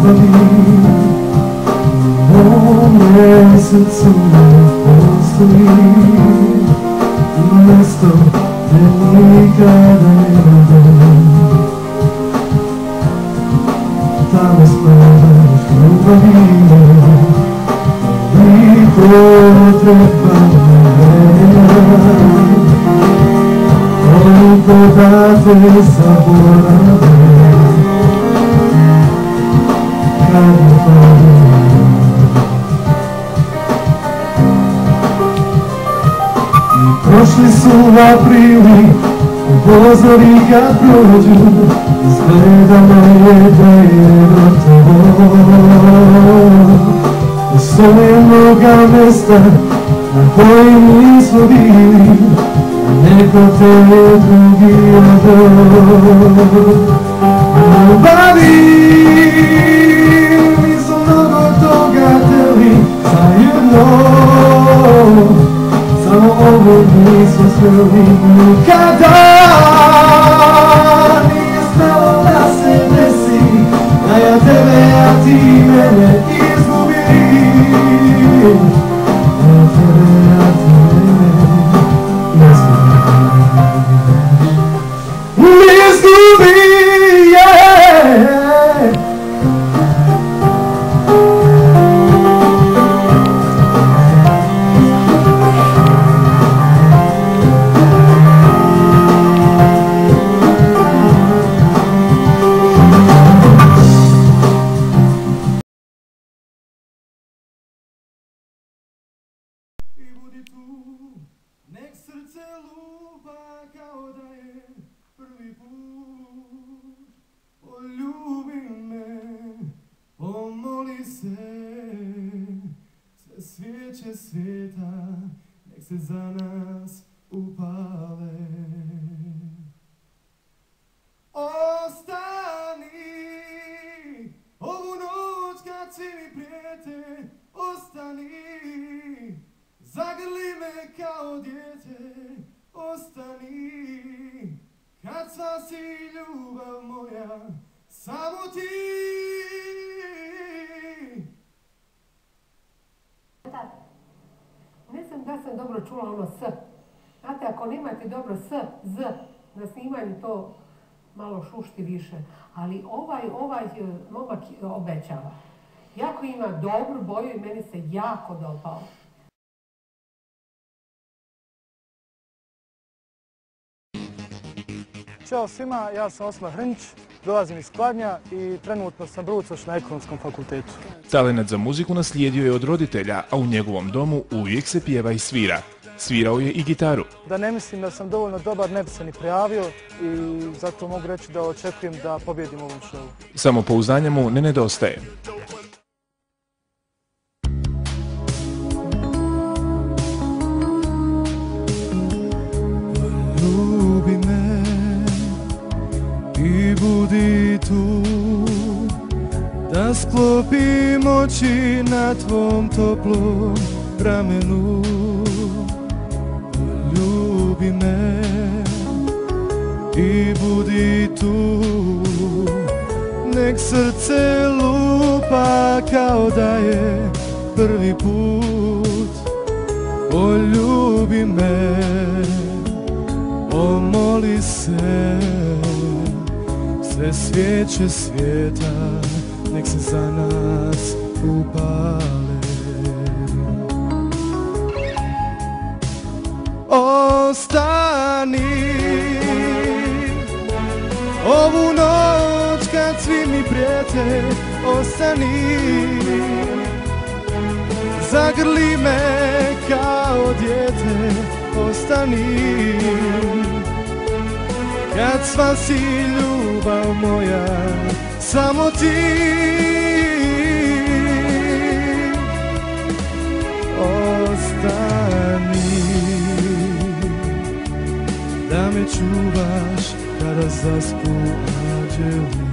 ljubavi u mome srcu ne postoji mjesto gdje nikada ne budem. Tamo spavaš ljubavi i potreba vremena koliko da te zaboravim kad je padem. Prošli su aprili, pozori kad prođu, izgledalo je da je gotovo. Postoje mnoga mjesta na kojim nismo bili, a neko te je drugi odao. Ljubavi, mi smo mnogo toga htjeli zajedno, samo ovo nismo smjeli nikada. Nije smjelo da se desi, da ja tebe, a ti mene izgubim. Da ja tebe, a ti mene izgubim, yeah. Nek srce lupa kao da je prvi put. Poljubi me, pomoli se, sve svijeće svijeta nek se za nas upale. Ostani ovu noć kad svi mi prijete, ostani. Zagrli me kao dijete, ostani, kad sva si ljubav moja, samo ti. Ne znam da sam dobro čula ono s. Znate, ako nemate dobro s, z, na snimanju to malo šušti više. Ali ovaj momak obećava. Jako ima dobru boju i meni se jako dopao. Ćao svima, ja sam Osman Hrnić, dolazim iz Kladnja i trenutno sam brucoš na Ekonomskom fakultetu. Talenat za muziku naslijedio je od roditelja, a u njegovom domu uvijek se pjeva i svira. Svirao je i gitaru. Da ne mislim da sam dovoljno dobar, ne bi se ni prijavio i zato mogu reći da očekujem da pobjedim ovom šovu. Samopouzdanja mu ne nedostaje. Poljubi me i budi tu, da sklopim oči na tvom toplom ramenu. Poljubi me i budi tu, nek srce lupa kao da je prvi put. Poljubi me, pomoli se, sve svijeće svijeta nek se za nas upale. Ostani ovu noć kad svi mi prijete, ostani. Zagrli me kao dijete, ostani. Kad sva si ljubav moja, samo ti. Ostani, da me čuvaš kada zaspu anđeli.